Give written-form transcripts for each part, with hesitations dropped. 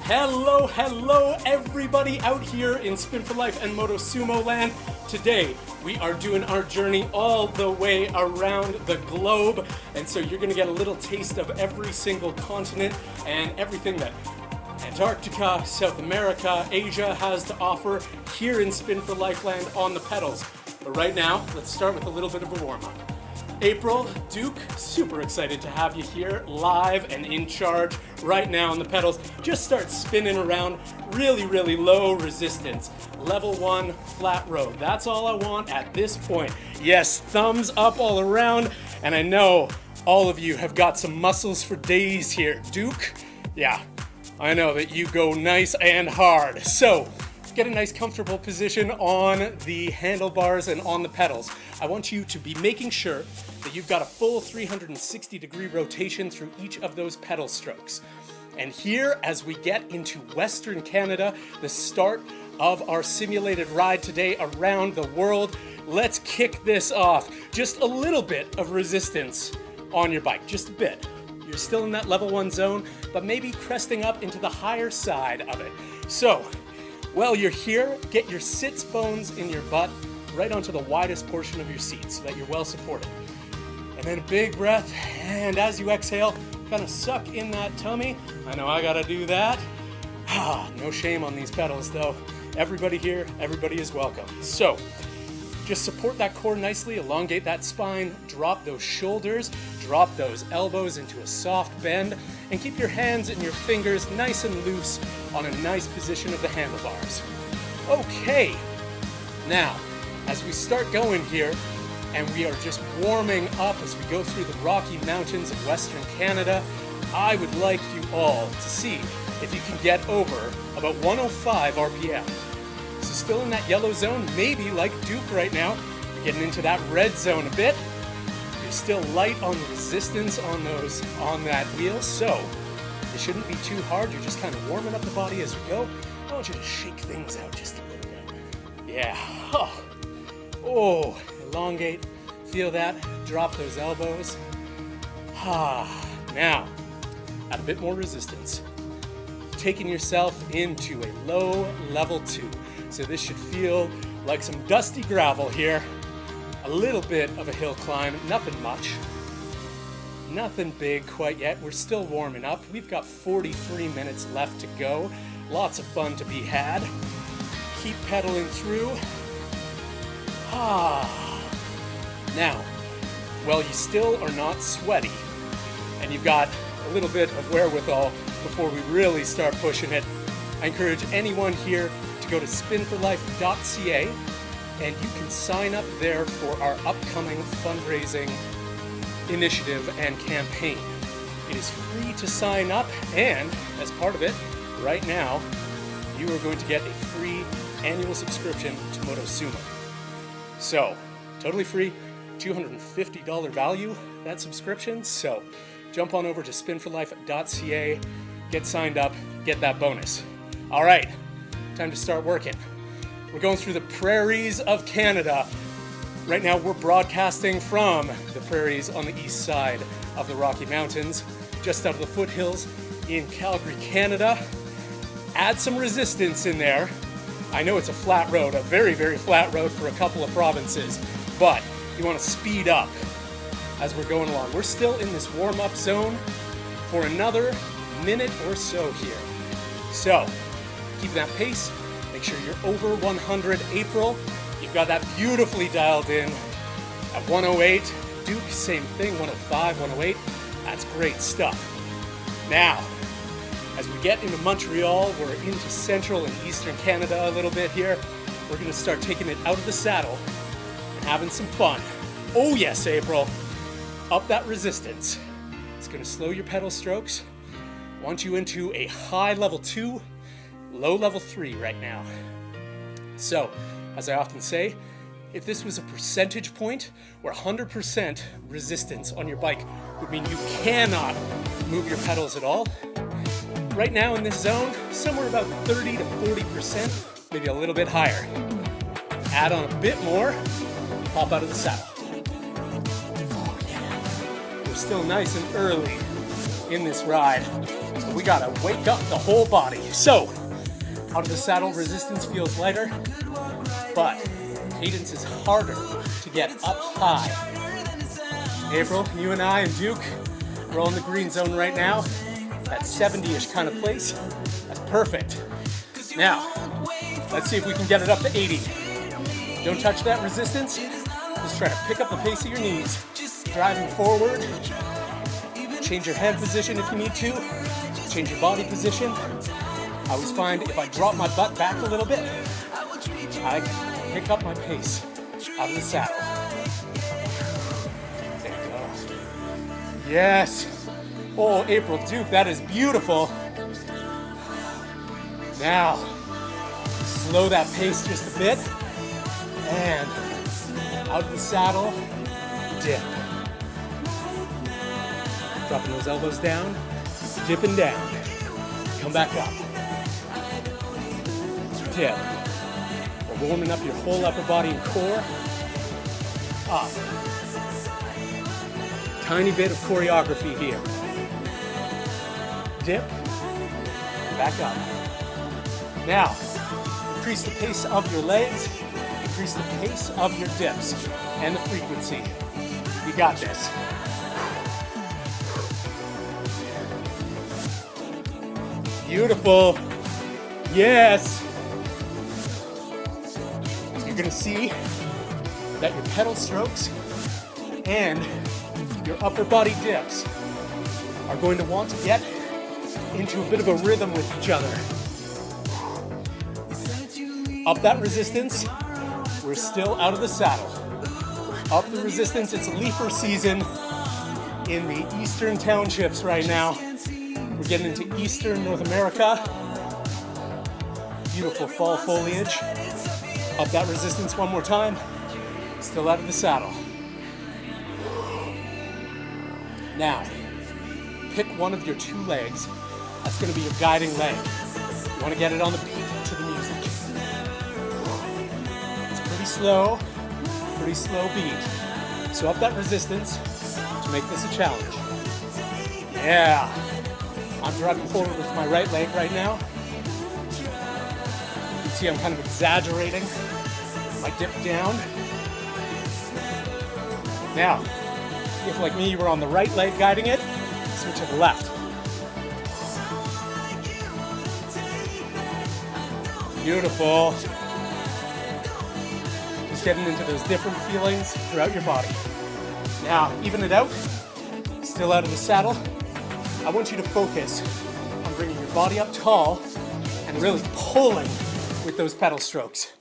Hello everybody out here in Spin for Life and Motosumo land. Today we are doing our journey all the way around the globe, and so you're gonna get a little taste of every single continent and everything that Antarctica, South America, Asia has to offer here in Spin for Life land on the pedals. But right now, let's start with a little bit of a warm-up. April, Duke, super excited to have you here live and in charge right now on the pedals. Just start spinning around really low resistance. Level 1 flat road. That's all I want at this point. Yes, thumbs up all around. And I know all of you have got some muscles for days here. Duke, yeah, I know that you go nice and hard. So, get a nice comfortable position on the handlebars and on the pedals. I want you to be making sure that you've got a full 360-degree rotation through each of those pedal strokes. And here, as we get into Western Canada, the start of our simulated ride today around the world, let's kick this off. Just a little bit of resistance on your bike, just a bit. You're still in that level 1 zone, but maybe cresting up into the higher side of it. So, while you're here, get your sits bones in your butt right onto the widest portion of your seat so that you're well supported. And then a big breath, and as you exhale, kind of suck in that tummy. I know I gotta do that. No shame on these pedals though. Everybody here, everybody is welcome. So, just support that core nicely, elongate that spine, drop those shoulders, drop those elbows into a soft bend, and keep your hands and your fingers nice and loose on a nice position of the handlebars. Okay, now, as we start going here, and we are just warming up as we go through the Rocky Mountains of Western Canada, I would like you all to see if you can get over about 105 RPM. So still in that yellow zone, maybe like Duke right now, you're getting into that red zone a bit. You're still light on the resistance on that wheel, so it shouldn't be too hard. You're just kind of warming up the body as you go. I want you to shake things out just a little bit. Yeah. Oh, elongate. Feel that. Drop those elbows. Now, add a bit more resistance. Taking yourself into a low level 2. So this should feel like some dusty gravel here. A little bit of a hill climb, nothing much. Nothing big quite yet. We're still warming up. We've got 43 minutes left to go. Lots of fun to be had. Keep pedaling through. Now, while you still are not sweaty, and you've got a little bit of wherewithal before we really start pushing it, I encourage anyone here to go to spinforlife.ca, and you can sign up there for our upcoming fundraising initiative and campaign. It is free to sign up, and as part of it, right now, you are going to get a free annual subscription to Motosumo. So, totally free, $250 value, that subscription. So, jump on over to spinforlife.ca, get signed up, get that bonus. All right, time to start working. We're going through the prairies of Canada. Right now we're broadcasting from the prairies on the east side of the Rocky Mountains, just out of the foothills in Calgary, Canada. Add some resistance in there. I know it's a flat road, a very flat road for a couple of provinces, but you want to speed up as we're going along. We're still in this warm-up zone for another minute or so here. So, keep that pace. Make sure you're over 100 April. You've got that beautifully dialed in at 108. Duke, same thing, 105, 108. That's great stuff. Now, as we get into Montreal, we're into central and eastern Canada a little bit here. We're going to start taking it out of the saddle and having some fun. Oh yes, April. Up that resistance. It's going to slow your pedal strokes. Want you into a high level 2, low level 3 right now. So, as I often say, if this was a percentage point where 100% resistance on your bike would mean you cannot move your pedals at all, right now in this zone, somewhere about 30 to 40%, maybe a little bit higher. Add on a bit more, pop out of the saddle. We're still nice and early in this ride. but we gotta wake up the whole body. So, out of the saddle, resistance feels lighter, but cadence is harder to get up high. April, you and I and Duke, we're all in the green zone right now. That 70-ish kind of place. That's perfect. Now, let's see if we can get it up to 80. Don't touch that resistance. Just try to pick up the pace of your knees. Driving forward. Change your head position if you need to. Change your body position. I always find if I drop my butt back a little bit, I pick up my pace out of the saddle. There you go. Yes. Oh, April, Duke, that is beautiful. Now, slow that pace just a bit. And out of the saddle, dip. Dropping those elbows down, dipping down. Come back up. Dip. We're warming up your whole upper body and core. Up. Tiny bit of choreography here. Dip. Back up. Now, increase the pace of your legs. Increase the pace of your dips and the frequency. You got this. Beautiful. Yes. You're gonna see that your pedal strokes and your upper body dips are going to want to get into a bit of a rhythm with each other. Up that resistance. We're still out of the saddle. Up the resistance. It's leafer season in the eastern townships right now. We're getting into eastern North America. Beautiful fall foliage. Up that resistance one more time. Still out of the saddle. Now, pick one of your two legs. That's going to be your guiding leg. You want to get it on the beat to the music. Pretty slow beat. So up that resistance to make this a challenge. Yeah. I'm driving forward with my right leg right now. You can see I'm kind of exaggerating my dip down. Now, if like me you were on the right leg guiding it, switch to the left. Beautiful. Getting into those different feelings throughout your body. Now, even it out, still out of the saddle. I want you to focus on bringing your body up tall and really pulling with those pedal strokes.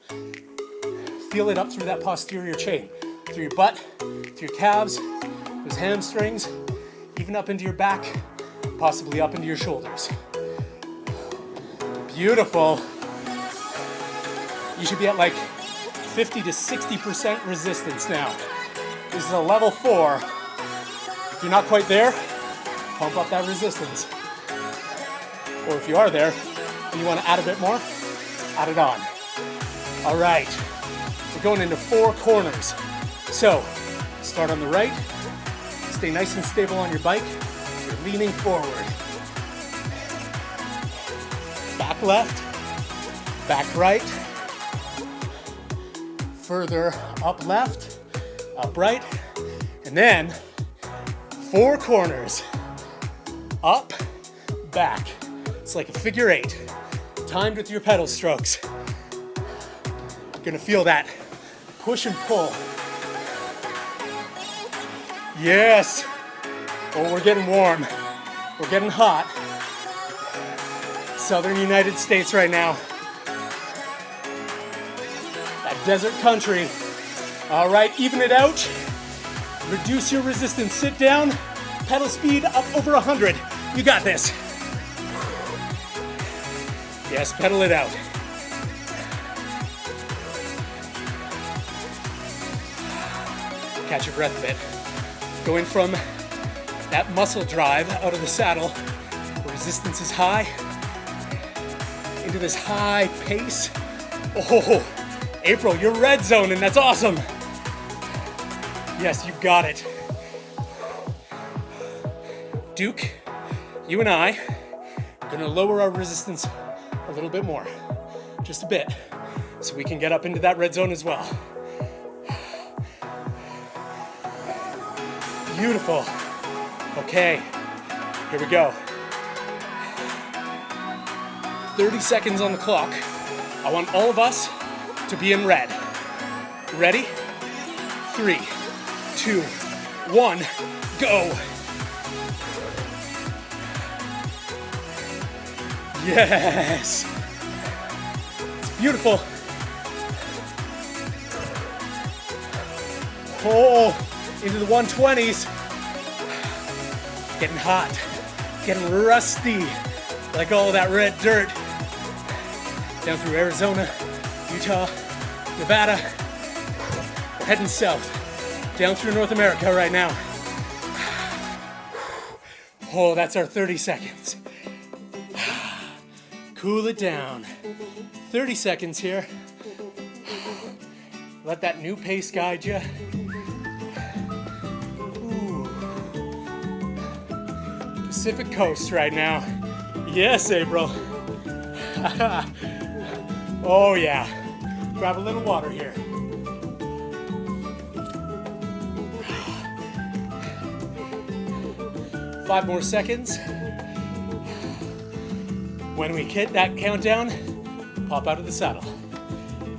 Feel it up through that posterior chain, through your butt, through your calves, those hamstrings, even up into your back, possibly up into your shoulders. Beautiful. You should be at like 50 to 60% resistance now. This is a level 4. If you're not quite there, pump up that resistance. Or if you are there and you want to add a bit more, add it on. All right, we're going into 4 corners. So, start on the right, stay nice and stable on your bike, you're leaning forward. Back left, back right, further up left, up right, and then 4 corners. Up, back. It's like a figure 8, timed with your pedal strokes. You're gonna feel that push and pull. Yes. Oh, we're getting warm. We're getting hot. Southern United States right now. Desert country. All right, even it out. Reduce your resistance. Sit down. Pedal speed up over 100. You got this. Yes, pedal it out. Catch your breath a bit. Going from that muscle drive out of the saddle, where resistance is high, into this high pace. Oh, April, you're red zone, and that's awesome. Yes, you got it. Duke, you and I gonna lower our resistance a little bit more, just a bit, so we can get up into that red zone as well. Beautiful. Okay, here we go. 30 seconds on the clock. I want all of us to be in red. Ready? 3, 2, 1, go. Yes. It's beautiful. Oh, into the 120s. Getting hot, getting rusty, like all that red dirt. Down through Arizona, Utah, Nevada. We're heading south, down through North America right now. Oh, that's our 30 seconds. Cool it down. 30 seconds here. Let that new pace guide you. Ooh. Pacific Coast right now. Yes, April. Oh yeah. Grab a little water here. Five more seconds. When we hit that countdown, pop out of the saddle.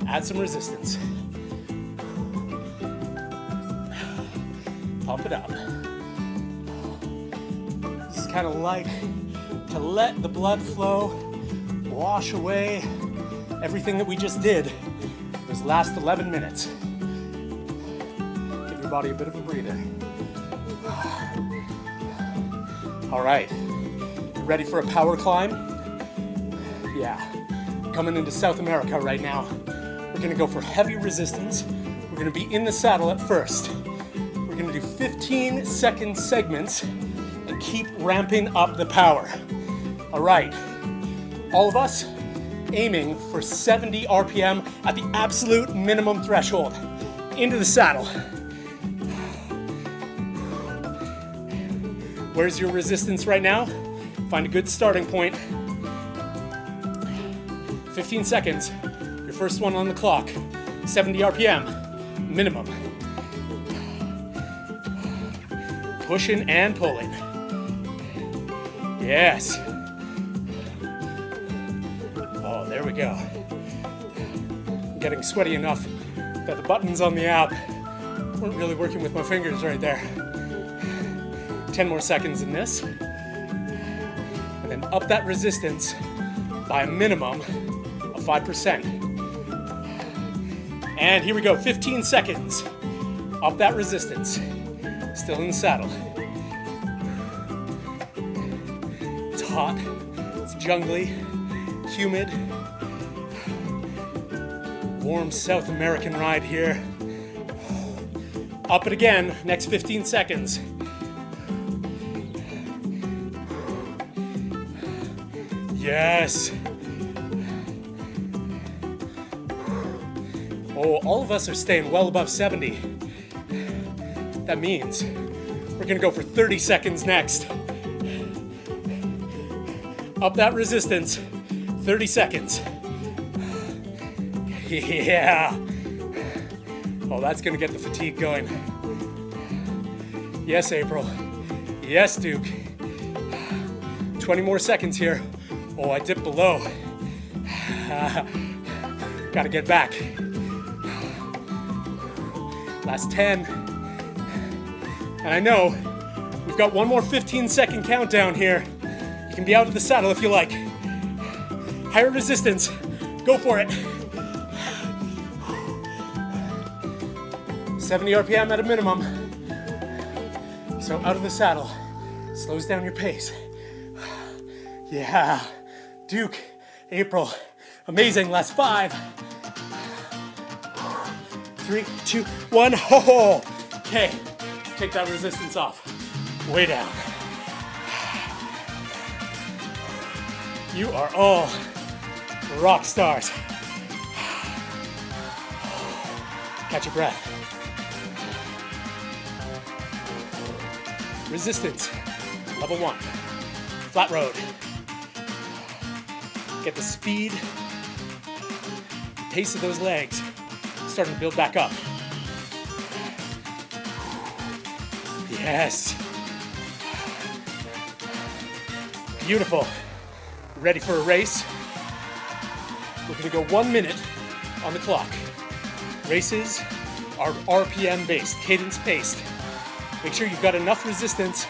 Add some resistance. Pump it up. This is kind of like to let the blood flow, wash away everything that we just did those last 11 minutes. Give your body a bit of a breather. All right, ready for a power climb? Yeah, coming into South America right now. We're gonna go for heavy resistance. We're gonna be in the saddle at first. We're gonna do 15-second segments and keep ramping up the power. All right, all of us aiming for 70 RPM at the absolute minimum threshold. Into the saddle. Where's your resistance right now? Find a good starting point. 15 seconds, your first one on the clock. 70 RPM, minimum. Pushing and pulling. Yes. Oh, there we go. I'm getting sweaty enough that the buttons on the app weren't really working with my fingers right there. 10 more seconds in this. And then up that resistance by a minimum of 5%. And here we go, 15 seconds. Up that resistance. Still in the saddle. It's hot, it's jungly, humid. Warm South American ride here. Up it again, next 15 seconds. Yes. Oh, all of us are staying well above 70. That means we're gonna go for 30 seconds next. Up that resistance, 30 seconds. Yeah. Oh, that's gonna get the fatigue going. Yes, April. Yes, Duke. 20 more seconds here. Oh, I dipped below. Gotta get back. Last 10. And I know we've got one more 15-second countdown here. You can be out of the saddle if you like. Higher resistance. Go for it. 70 RPM at a minimum. So out of the saddle. Slows down your pace. Yeah. Duke, April, amazing, last 5. 3, 2, 1, ho-ho. Okay, take that resistance off. Way down. You are all rock stars. Catch your breath. Resistance, level 1, flat road. Get the speed, pace of those legs starting to build back up. Yes. Beautiful. Ready for a race? We're gonna go 1 minute on the clock. Races are RPM based, cadence paced. Make sure you've got enough resistance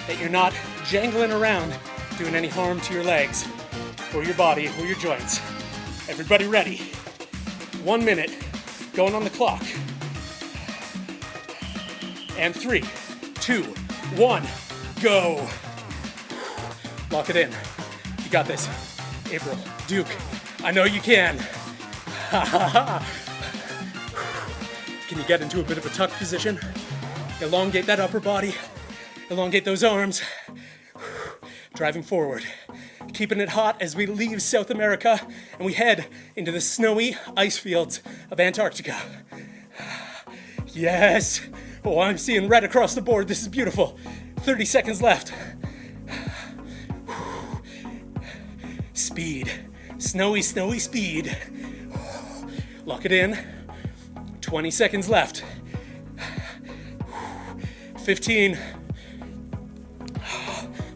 that you're not jangling around doing any harm to your legs or your body or your joints. Everybody ready? 1 minute, going on the clock. And 3, 2, 1, go. Lock it in. You got this. April, Duke, I know you can. Can you get into a bit of a tuck position? Elongate that upper body. Elongate those arms. Driving forward. Keeping it hot as we leave South America and we head into the snowy ice fields of Antarctica. Yes. Oh, I'm seeing red across the board. This is beautiful. 30 seconds left. Speed. Snowy, snowy speed. Lock it in. 20 seconds left. 15.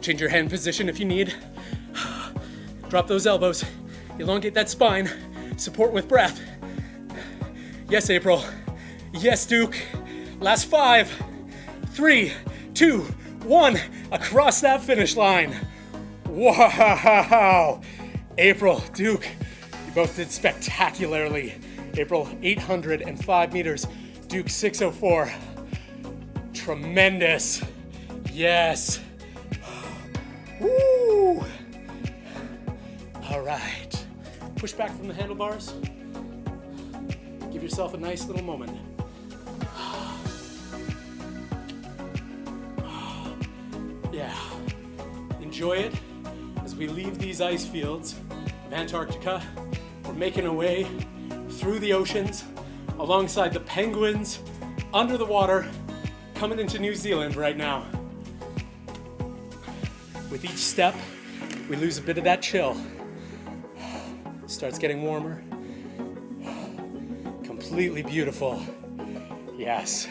Change your hand position if you need. Drop those elbows. Elongate that spine. Support with breath. Yes, April. Yes, Duke. Last 5, 3, 2, 1. Across that finish line. Wow. April, Duke, you both did spectacularly. April, 805 meters. Duke, 604. Tremendous. Yes. Woo. All right. Push back from the handlebars. Give yourself a nice little moment. Yeah. Enjoy it as we leave these ice fields of Antarctica. We're making our way through the oceans, alongside the penguins, under the water, coming into New Zealand right now. With each step, we lose a bit of that chill. Starts getting warmer. Completely beautiful. Yes.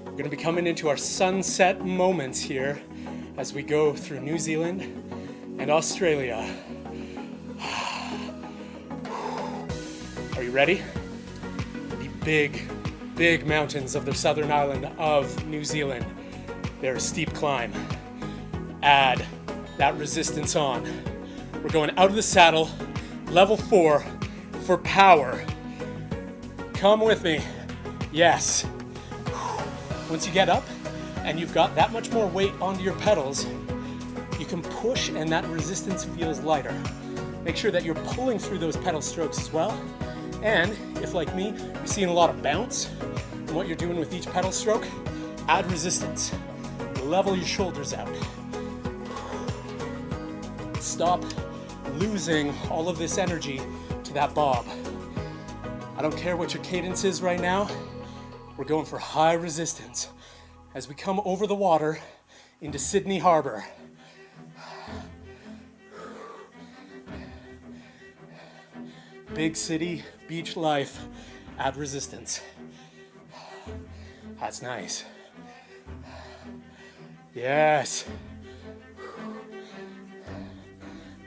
We're gonna be coming into our sunset moments here as we go through New Zealand and Australia. Are you ready? The big mountains of the southern island of New Zealand. They're a steep climb. Add that resistance on. We're going out of the saddle, level 4 for power. Come with me. Yes. Once you get up and you've got that much more weight onto your pedals, you can push and that resistance feels lighter. Make sure that you're pulling through those pedal strokes as well. And if, like me, you're seeing a lot of bounce in what you're doing with each pedal stroke, add resistance. Level your shoulders out. Stop losing all of this energy to that bob. I don't care what your cadence is right now. We're going for high resistance as we come over the water into Sydney Harbor. Big city, beach life, add resistance. That's nice. Yes.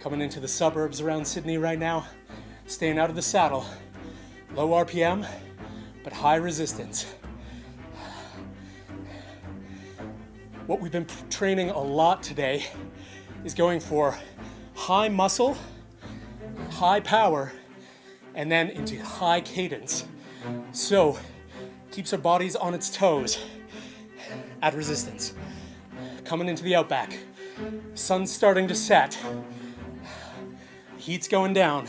Coming into the suburbs around Sydney right now, staying out of the saddle. Low RPM, but high resistance. What we've been training a lot today is going for high muscle, high power, and then into high cadence. So, keeps our bodies on its toes. Add resistance. Coming into the outback. Sun's starting to set. Heat's going down,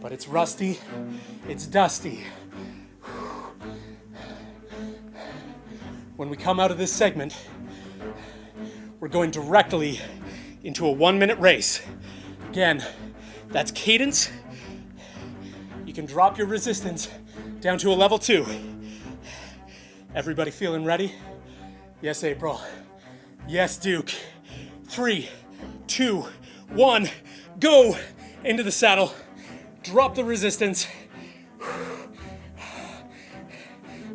but it's rusty, it's dusty. When we come out of this segment, we're going directly into a 1-minute race. Again, that's cadence. You can drop your resistance down to a level 2. Everybody feeling ready? Yes, April. Yes, Duke. 3, 2, 1, go. into the saddle, drop the resistance.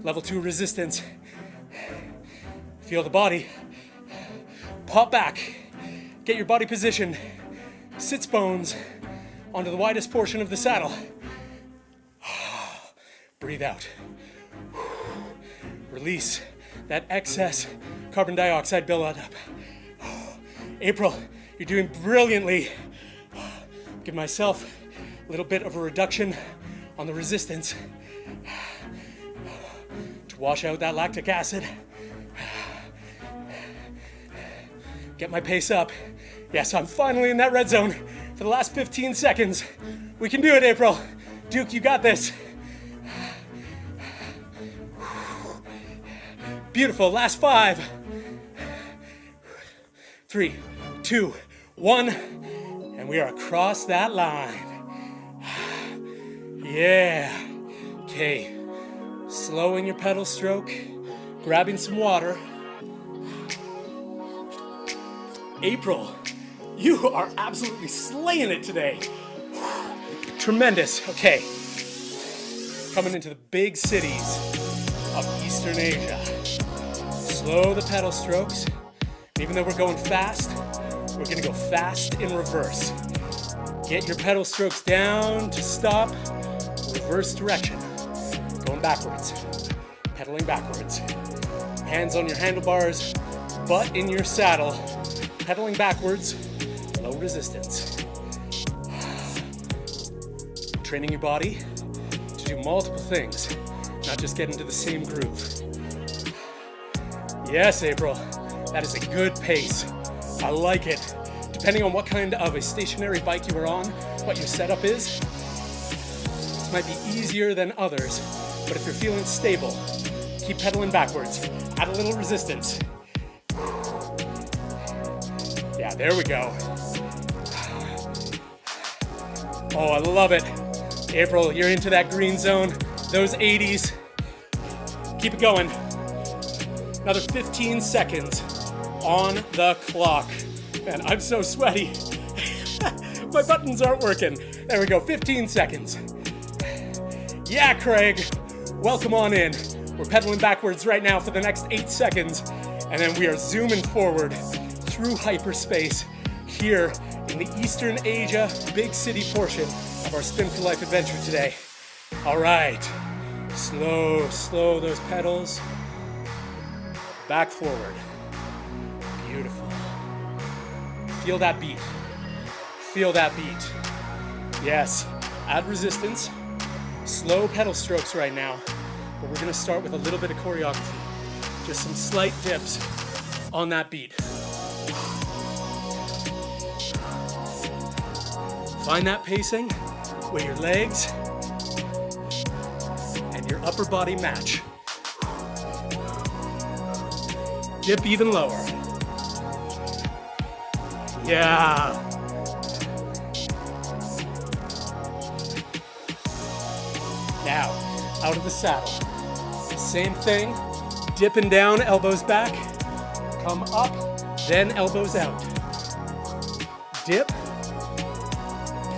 Level 2 resistance. Feel the body. Pop back. Get your body positioned. Sits bones onto the widest portion of the saddle. Breathe out. Release that excess carbon dioxide buildup. April, you're doing brilliantly. Give myself a little bit of a reduction on the resistance to wash out that lactic acid. Get my pace up. Yes, I'm finally in that red zone for the last 15 seconds. We can do it, April. Duke, you got this. Beautiful, last 5. 3, 2, 1, and we are across that line. Yeah. Okay, slowing your pedal stroke, grabbing some water. April, you are absolutely slaying it today. Tremendous. Okay, coming into the big cities of Eastern Asia. Slow the pedal strokes. Even though we're going fast, we're gonna go fast in reverse. Get your pedal strokes down to stop, reverse direction. Going backwards, pedaling backwards. Hands on your handlebars, butt in your saddle, pedaling backwards, low resistance. Training your body to do multiple things, not just get into the same groove. Yes, April, that is a good pace. I like it. Depending on what kind of a stationary bike you are on, what your setup is, this might be easier than others, but if you're feeling stable, keep pedaling backwards. Add a little resistance. Yeah, there we go. Oh, I love it. April, you're into that green zone, those 80s. Keep it going. Another 15 seconds on the clock. Man, I'm so sweaty. My buttons aren't working. There we go, 15 seconds. Yeah, Craig, welcome on in. We're pedaling backwards right now for the next 8 seconds, and then we are zooming forward through hyperspace here in the Eastern Asia big city portion of our Spin for Life adventure today. All right, slow those pedals. Back forward. Beautiful. Feel that beat. Feel that beat. Yes, add resistance. Slow pedal strokes right now, but we're gonna start with a little bit of choreography. Just some slight dips on that beat. Find that pacing where your legs and your upper body match. Dip even lower. Yeah. Now, out of the saddle. Same thing, dipping down, elbows back. Come up, then elbows out. Dip,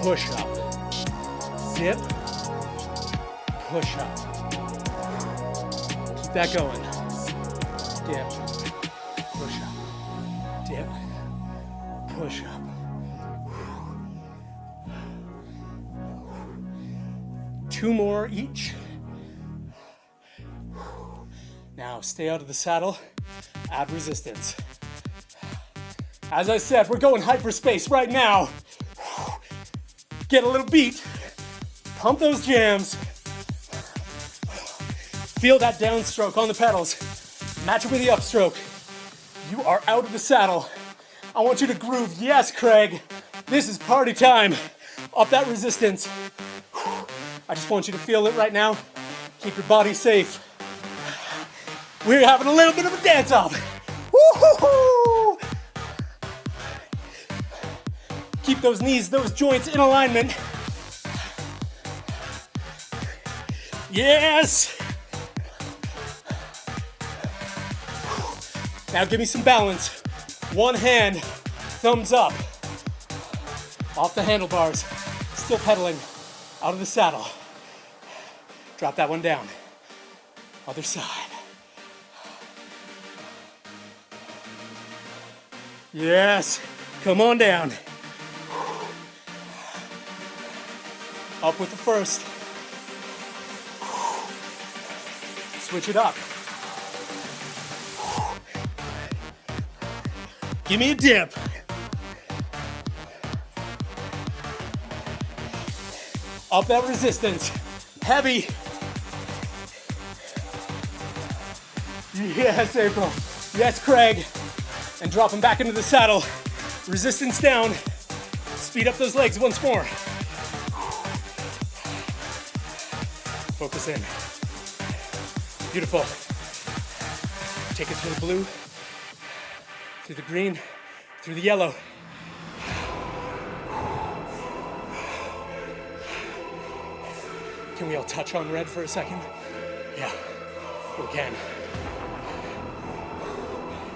push up. Dip, push up. Keep that going. Dip, push up. Dip, push up. Two more each. Now stay out of the saddle, add resistance. As I said, we're going hyperspace right now. Get a little beat, pump those jams. Feel that downstroke on the pedals. Match it with the upstroke. You are out of the saddle. I want you to groove. Yes, Craig, this is party time. Up that resistance. I just want you to feel it right now. Keep your body safe. We're having a little bit of a dance-off. Woo-hoo-hoo! Keep those knees, those joints in alignment. Yes! Now give me some balance. One hand, thumbs up. Off the handlebars. Still pedaling out of the saddle. Drop that one down. Other side. Yes, come on down. Up with the first. Switch it up. Give me a dip. Up that resistance. Heavy. Yes, April. Yes, Craig. And drop them back into the saddle. Resistance down. Speed up those legs once more. Focus in. Beautiful. Take it through the blue, through the green, through the yellow. Can we all touch on red for a second? Yeah, we can.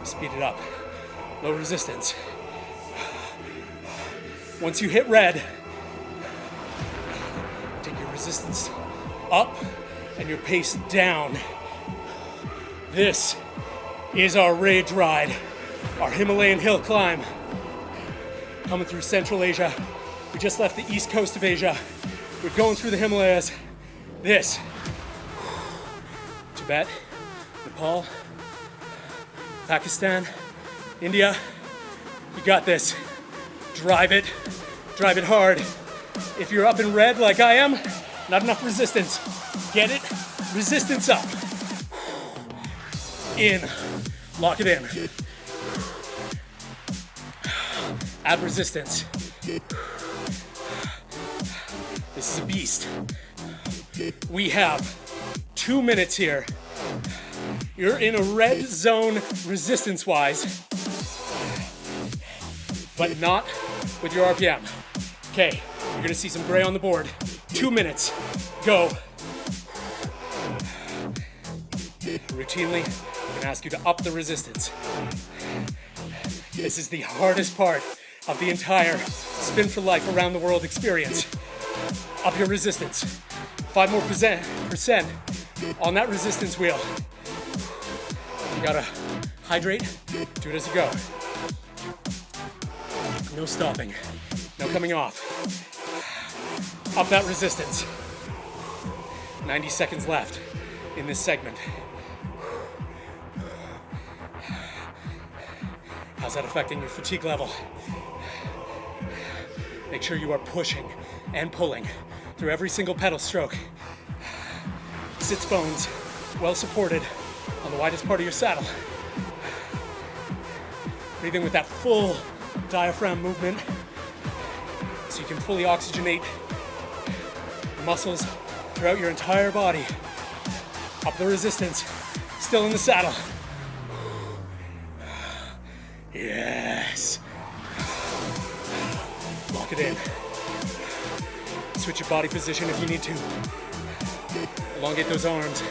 Speed it up. Low resistance. Once you hit red, take your resistance up and your pace down. This is our rage ride, our Himalayan hill climb. Coming through Central Asia. We just left the east coast of Asia. We're going through the Himalayas. This, Tibet, Nepal, Pakistan, India. You got this. Drive it hard. If you're up in red like I am, not enough resistance. Get it, resistance up. In, lock it in. Add resistance. This is a beast. We have 2 minutes here. You're in a red zone resistance-wise, but not with your RPM. Okay, you're gonna see some gray on the board. 2 minutes, go. Routinely, I'm gonna ask you to up the resistance. This is the hardest part of the entire Spin for Life around the world experience. Up your resistance. 5 more percent on that resistance wheel. You gotta hydrate, do it as you go. No stopping, no coming off. Up that resistance. 90 seconds left in this segment. How's that affecting your fatigue level? Make sure you are pushing and pulling through every single pedal stroke. Sits bones, well supported on the widest part of your saddle. Breathing with that full diaphragm movement so you can fully oxygenate the muscles throughout your entire body. Up the resistance, still in the saddle. Yes. Lock it in. Switch your body position if you need to. Elongate those arms.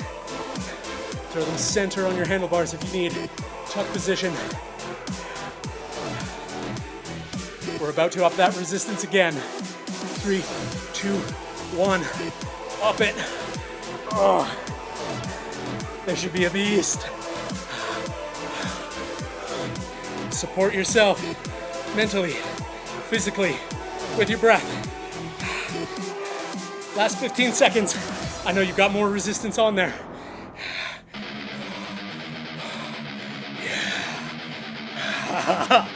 Throw them center on your handlebars if you need. Tuck position. We're about to up that resistance again. 3, 2, 1. Up it. Oh. There should be a beast. Support yourself mentally, physically, with your breath. Last 15 seconds. I know you've got more resistance on there. Yeah.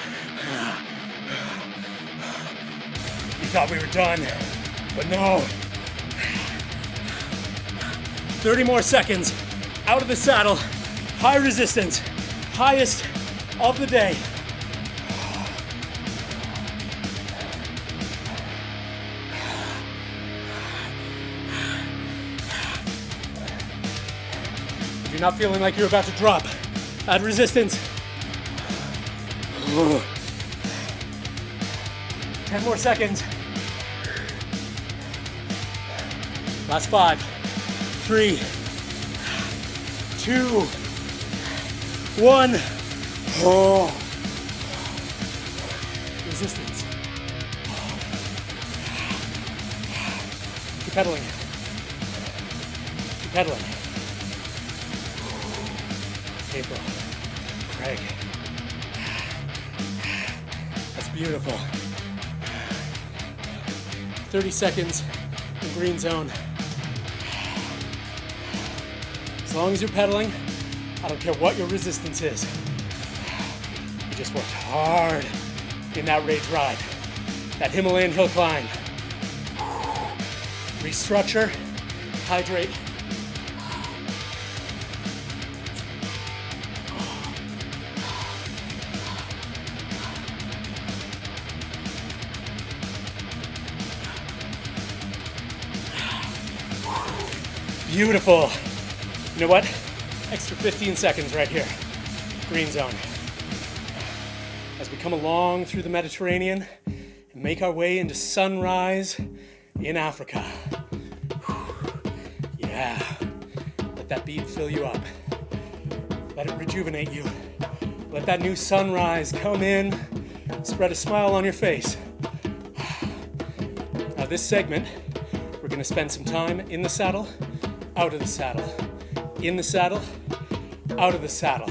You thought we were done, but no. 30 more seconds. Out of the saddle. High resistance. Highest of the day. If you're not feeling like you're about to drop, add resistance. 10 more seconds. Last 5, 3, 2, 1. Oh. Resistance. pedaling. Keep pedaling. April. Craig. That's beautiful. 30 seconds in green zone. As long as you're pedaling, I don't care what your resistance is. You just worked hard in that rage ride, that Himalayan hill climb. Restructure, hydrate. Beautiful. You know what? Extra 15 seconds right here. Green zone. As we come along through the Mediterranean and make our way into sunrise in Africa. Yeah. Let that beat fill you up. Let it rejuvenate you. Let that new sunrise come in. Spread a smile on your face. Now this segment, we're going to spend some time in the saddle, out of the saddle, in the saddle, out of the saddle.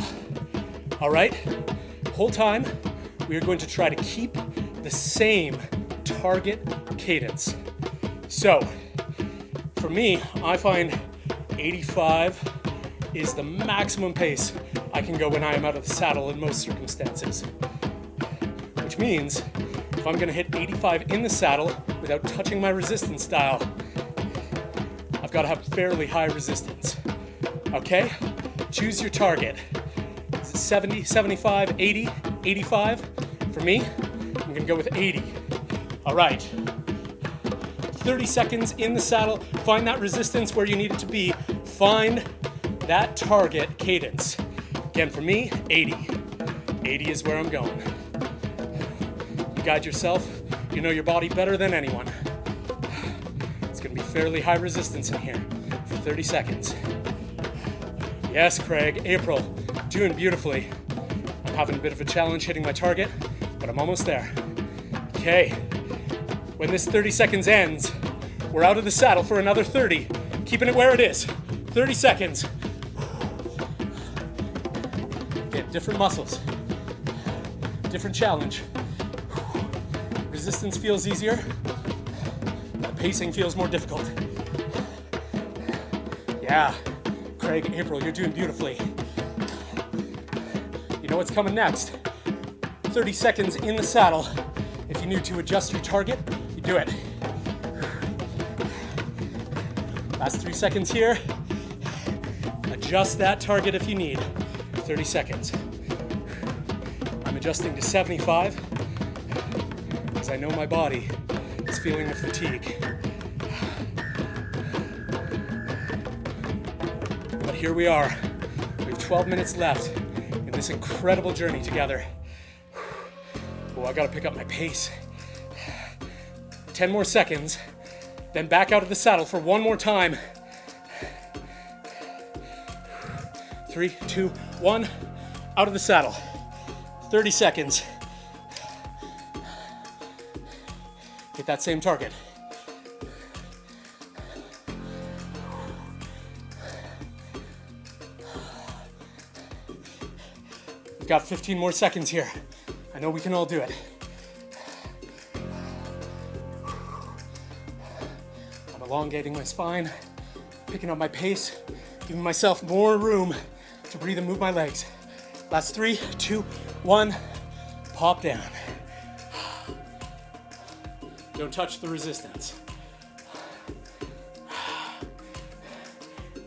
All right? Whole time, we are going to try to keep the same target cadence. So, for me, I find 85 is the maximum pace I can go when I am out of the saddle in most circumstances. Which means, if I'm gonna hit 85 in the saddle without touching my resistance dial, I've gotta have fairly high resistance. Okay? Choose your target. Is it 70, 75, 80, 85? For me, I'm gonna go with 80. All right. 30 seconds in the saddle. Find that resistance where you need it to be. Find that target cadence. Again, for me, 80. 80 is where I'm going. You guide yourself. You know your body better than anyone. It's gonna be fairly high resistance in here for 30 seconds. Yes, Craig, April, doing beautifully. I'm having a bit of a challenge hitting my target, but I'm almost there. Okay, when this 30 seconds ends, we're out of the saddle for another 30, keeping it where it is. 30 seconds. Again, different muscles, different challenge. Resistance feels easier, the pacing feels more difficult. Yeah, Craig, April, you're doing beautifully. You know what's coming next? 30 seconds in the saddle. If you need to adjust your target, you do it. Last 3 seconds here. Adjust that target if you need. 30 seconds. I'm adjusting to 75 because I know my body is feeling the fatigue. But here we are. We have 12 minutes left in this incredible journey together. Oh, I gotta pick up my pace. 10 more seconds, then back out of the saddle for one more time. 3, 2, 1, out of the saddle. 30 seconds. Hit that same target. We've got 15 more seconds here. I know we can all do it. I'm elongating my spine, picking up my pace, giving myself more room to breathe and move my legs. Last 3, 2, 1, pop down. Don't touch the resistance.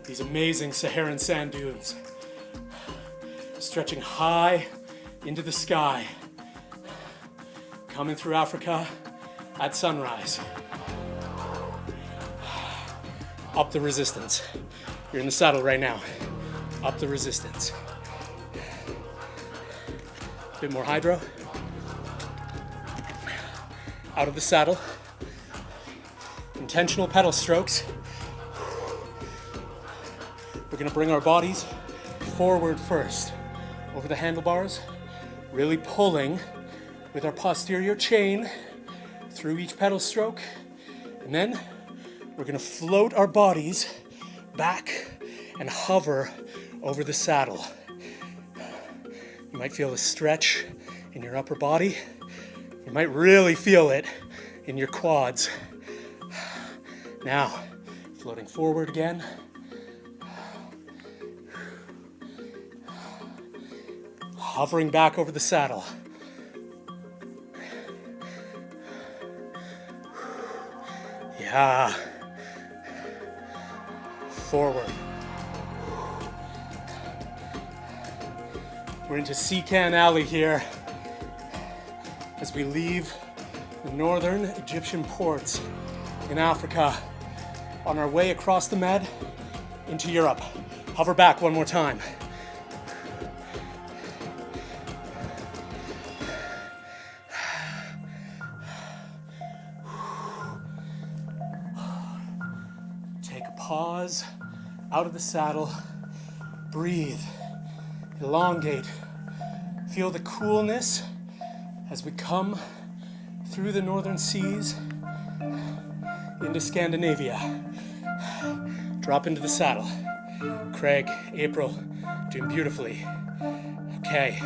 These amazing Saharan sand dunes, stretching high into the sky, coming through Africa at sunrise. Up the resistance. You're in the saddle right now. Up the resistance. A bit more hydro. Out of the saddle. Intentional pedal strokes. We're gonna bring our bodies forward first, over the handlebars, really pulling with our posterior chain through each pedal stroke, and then we're gonna float our bodies back and hover over the saddle. You might feel a stretch in your upper body. You might really feel it in your quads. Now, floating forward again. Hovering back over the saddle. Yeah. Forward. We're into Sikan Alley here as we leave the northern Egyptian ports in Africa on our way across the Med into Europe. Hover back one more time. Take a pause out of the saddle. Breathe. Elongate. Feel the coolness as we come through the northern seas into Scandinavia. Drop into the saddle. Craig, April, doing beautifully. Okay.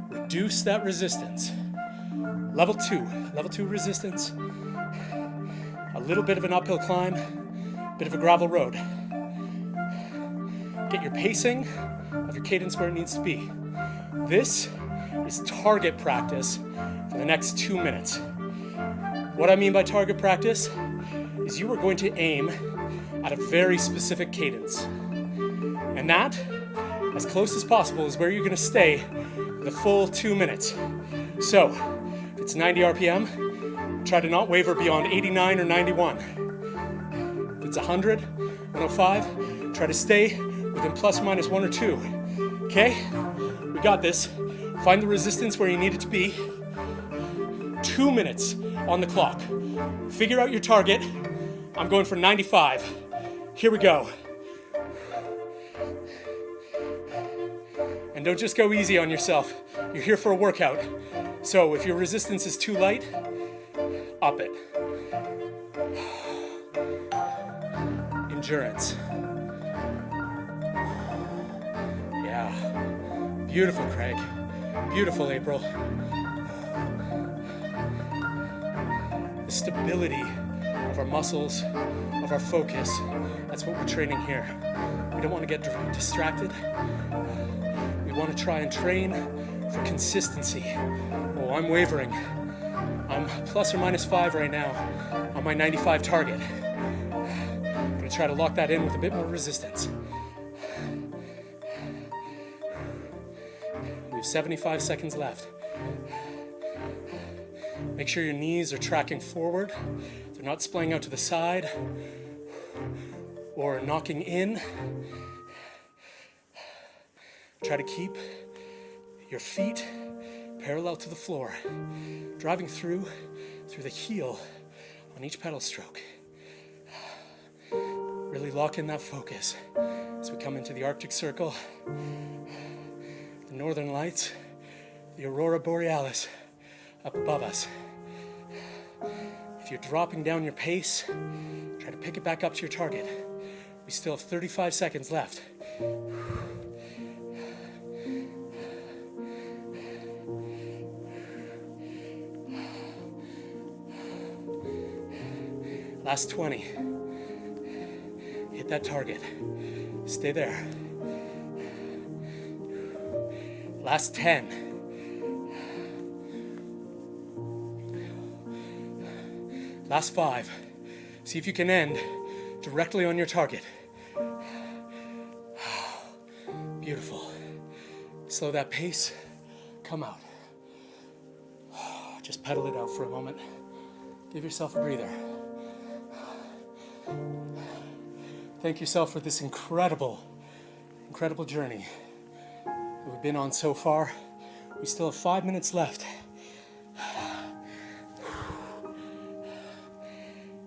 Reduce that resistance. Level 2 resistance. A little bit of an uphill climb, bit of a gravel road. Get your pacing of your cadence where it needs to be. This is target practice for the next 2 minutes. What I mean by target practice is you are going to aim at a very specific cadence. And that, as close as possible, is where you're going to stay for the full 2 minutes. So, if it's 90 RPM, try to not waver beyond 89 or 91. If it's 100, 105, try to stay within plus or minus 1 or 2. Okay? We got this. Find the resistance where you need it to be. 2 minutes on the clock. Figure out your target. I'm going for 95. Here we go. And don't just go easy on yourself. You're here for a workout. So if your resistance is too light, up it. Endurance. Yeah. Beautiful, Craig. Beautiful, April. The stability of our muscles, of our focus, that's what we're training here. We don't want to get distracted. We want to try and train for consistency. Oh, I'm wavering. I'm plus or minus 5 right now on my 95 target. I'm going to try to lock that in with a bit more resistance. We have 75 seconds left. Make sure your knees are tracking forward. They're not splaying out to the side or knocking in. Try to keep your feet parallel to the floor, driving through the heel on each pedal stroke. Really lock in that focus as we come into the Arctic Circle, the Northern Lights, the Aurora Borealis up above us. If you're dropping down your pace, try to pick it back up to your target. We still have 35 seconds left. Last 20. Hit that target. Stay there. Last 10. Last 5. See if you can end directly on your target. Beautiful. Slow that pace. Come out. Just pedal it out for a moment. Give yourself a breather. Thank yourself for this incredible journey that we've been on so far. We still have 5 minutes left.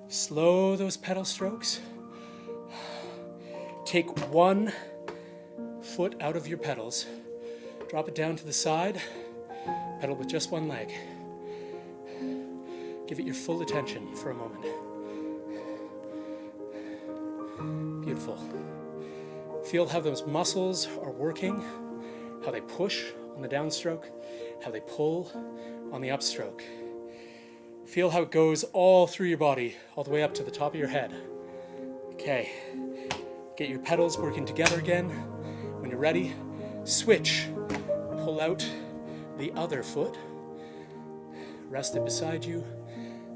Slow those pedal strokes. Take one foot out of your pedals. Drop it down to the side. Pedal with just one leg. Give it your full attention for a moment. Beautiful. Feel how those muscles are working, how they push on the downstroke, how they pull on the upstroke. Feel how it goes all through your body, all the way up to the top of your head. Okay, get your pedals working together again. When you're ready, switch. Pull out the other foot. Rest it beside you.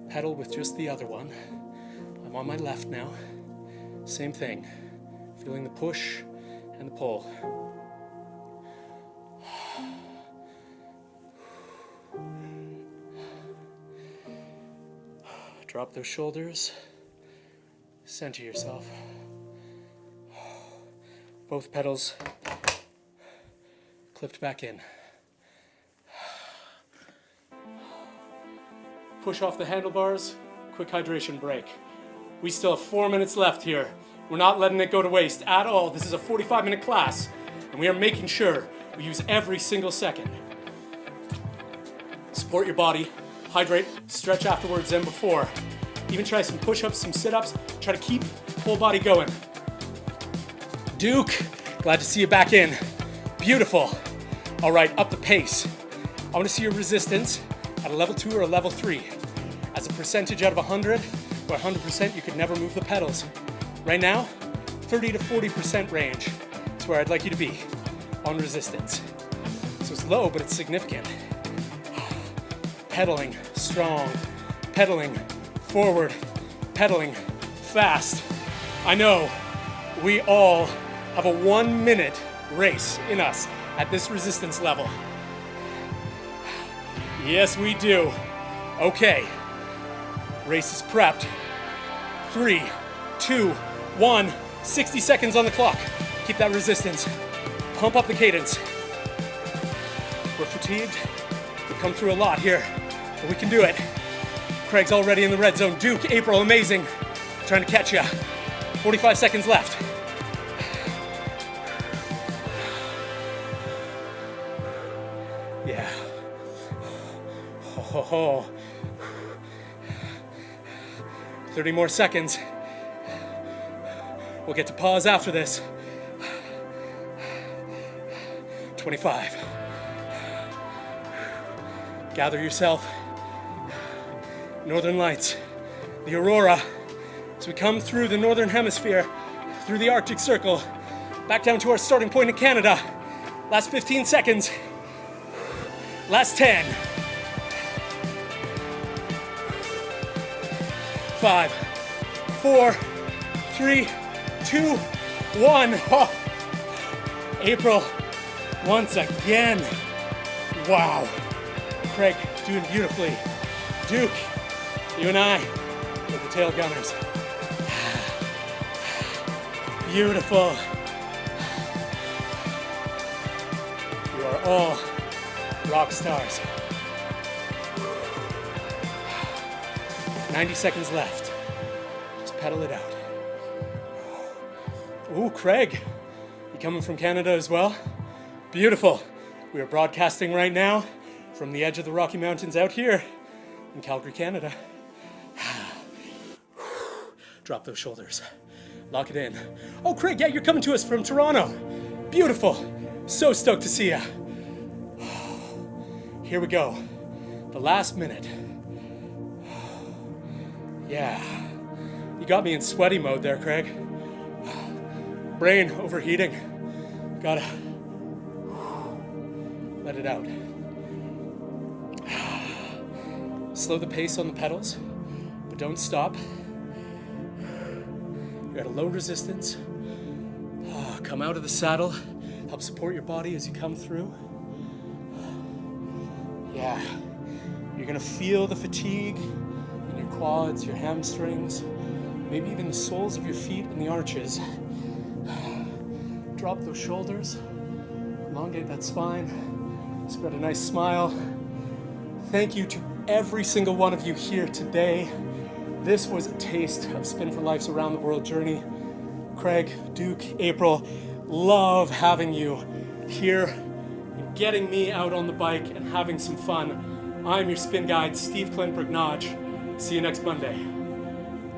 Pedal with just the other one. I'm on my left now. Same thing. Feeling the push and the pull. Drop those shoulders. Center yourself. Both pedals clipped back in. Push off the handlebars. Quick hydration break. We still have 4 minutes left here. We're not letting it go to waste at all. This is a 45-minute class, and we are making sure we use every single second. Support your body, hydrate, stretch afterwards and before. Even try some push-ups, some sit-ups. Try to keep whole body going. Duke, glad to see you back in. Beautiful. All right, up the pace. I want to see your resistance at a level 2 or a level 3. As a percentage out of 100, or 100%, you could never move the pedals. Right now, 30 to 40% range is where I'd like you to be on resistance. So it's low, but it's significant. Pedaling strong, pedaling forward, pedaling fast. I know we all have a 1 minute race in us at this resistance level. Yes, we do. Okay, race is prepped. 3, 2, 1, 60 seconds on the clock. Keep that resistance. Pump up the cadence. We're fatigued. We've come through a lot here, but we can do it. Craig's already in the red zone. Duke, April, amazing. Trying to catch you. 45 seconds left. Yeah. Oh. 30 more seconds. We'll get to pause after this. 25. Gather yourself. Northern Lights, the aurora, as we come through the northern hemisphere, through the Arctic Circle, back down to our starting point in Canada. Last 15 seconds. Last 10. 5, 4, 3, 2, 1. Oh. April, once again. Wow. Craig, doing beautifully. Duke, you and I, with the tail gunners. Beautiful. You are all rock stars. 90 seconds left. Just pedal it out. Ooh, Craig, you coming from Canada as well? Beautiful. We are broadcasting right now from the edge of the Rocky Mountains out here in Calgary, Canada. Drop those shoulders. Lock it in. Oh, Craig, yeah, you're coming to us from Toronto. Beautiful. So stoked to see you. Here we go. The last minute. Yeah. You got me in sweaty mode there, Craig. Brain overheating. Gotta let it out. Slow the pace on the pedals, but don't stop. You're at a low resistance. Come out of the saddle. Help support your body as you come through. Yeah. You're gonna feel the fatigue in your quads, your hamstrings, maybe even the soles of your feet and the arches. Drop those shoulders. Elongate that spine. Spread a nice smile. Thank you to every single one of you here today. This was a taste of Spin for Life's Around the World journey. Craig, Duke, April, love having you here and getting me out on the bike and having some fun. I'm your spin guide, Steve Clint Brignage. See you next Monday.